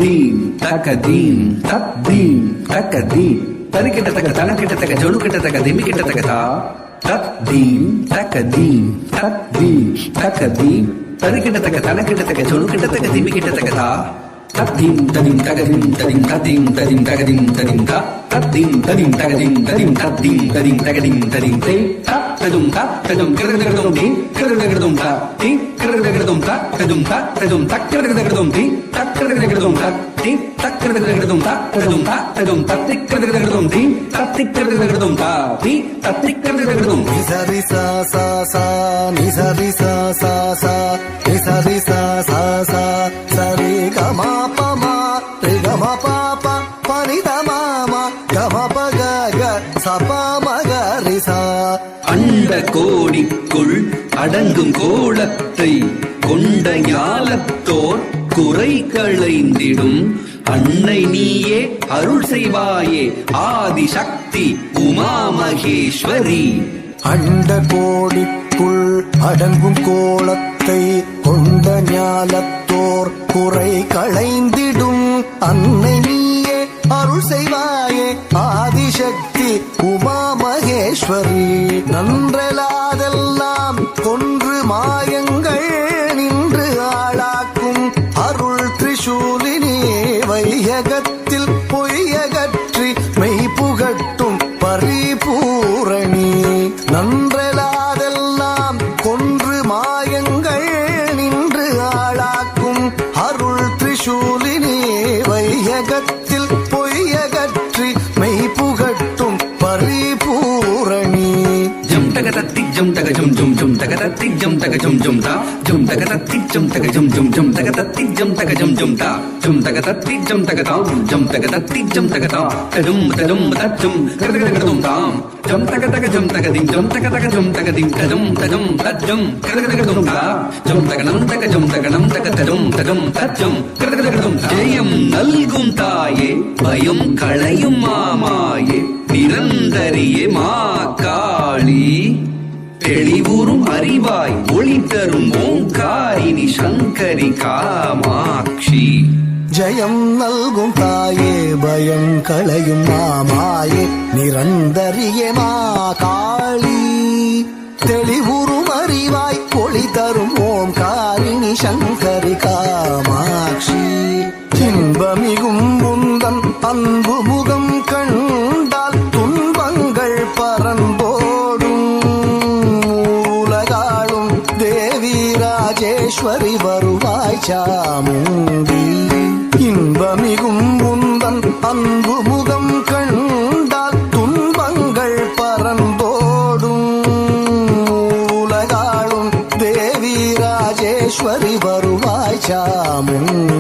Theme தகதீம் தத்தீம் தகதீம் தரிக்கிட்ட தக தனக்கிட்ட தக ஜொடு கிட்ட தக திமி கிட்ட தக தா தத்தீம் தகதீம் தத்தீம் தகதீம் தரிக்கிட்ட தக தனக்கிட்ட தக ஜொடு கிட்ட தக திமி கிட்ட தக தா தத்தீம் ததிம் தகதிம் ததிம் தத்தீம் ததிம் தகதிம் ததிம் தா தத்தீம் ததிம் தகதிம் ததிம் தத்தீம் ததிம் தகதிம் ததிம் தே ததும் ததும் கிரதகிரதம் தி கிரதகிரதம் தா தி கிரதகிரதம் தா ததும் தக்கிரதகிரதம் தி தக்கிரதகிரதம் தா தி தக்கிரதகிரதம் தா ததும் தத்திக்கிரதகிரதம் தி தத்திக்கிரதகிரதம் தா தி தத்திக்கிரதகிரதம் நிசரி சா சா சா நிசரி சா சா சா நிசரி சா சா சா சரி கமா பமா ரி கமா பாபா பனித மாமா கமா பக க சபா மக ரிசா அண்ட கோடிக்குள் அடங்கும் கோலத்தை கொண்ட ஞாலத்தோர் குறை களைந்திடும் அன்னை நீயே அருள் செய்வாயே ஆதிசக்தி உமா மகேஸ்வரி. அண்ட கோடிக்குள் அடங்கும் கோலத்தை கொண்ட ஞாலத்தோர் குறை களைந்திடும் அன்னை நீயே அருள் செய்வாயே ஆதிசக்தி உமா மகேஸ்வரி. நன்றலாதெல்லாம் கொன்று மாயங்கள் நின்று ஆளாக்கும் அருள் திரிசூலினி வையகத்தில் பொய்யகற்றி மெய் புகட்டும் பரிபூரணி. நன்றலாதெல்லாம் கொன்று மாயங்கள் நின்று ஆளாக்கும் அருள் திரிசூலினி வையகத்தில் பொய்யகற்றி மெய் புகட்டும் பரிபூரணி. ஜம் தக தத்தி ஜம் தக ஜம் ஜம் ஜம் தக தத்தி ஜம் தக ஜம் ஜம் தா ஜம் தக தத்தி ஜம் தக ஜம் ஜம் ஜம் தக தத்தி ஜம் தக ஜம் ஜம் தா ஜம் தக தத்தி ஜம் தக தாம் ஜம் தக தத்தி ஜம் தக தா தடும் தடும் தஜம் கிரதகிரதம் தாம் ஜம் தக தக ஜம் தக திம் ஜம் தக தக ஜம் தக திம் தஜம் தஜம் தஜம் கிரதகிரதம் தா ஜம் தக நம் தக ஜம் தக நம் தக தடும் தஜம் தஜம் கிரதகிரதம் ஜெயம் நல்கும் தாயே பயம் களையும் மாமாயே நிரந்தரியே மா காளி தெளிவுறும் அறிவாய் ஒளி தரும் ஓங்காரினி சங்கரி காமாட்சி. ஜெயம் நல்கும் தாயே பயம் களையும் மாமாயே நிரந்தரியே மா காளி தெளிவுறும் அறிவாய் ஒளி தரும் ஓம்காரிணி சங்கரி காமாட்சி. இன்பமிகும் முந்தன் அன்பு முகம் கண்டால் துன்பங்கள் பறந்தோடும் உலகாளும் தேவி ராஜேஸ்வரி வருவாய் சாமுண்டி. இன்பமிகும் முந்தன் அன்பு முகம் கண்டால் துன்பங்கள் பறந்தோடும் உலகாளும் தேவி ராஜேஸ்வரி வருவாய் சாமுண்டி.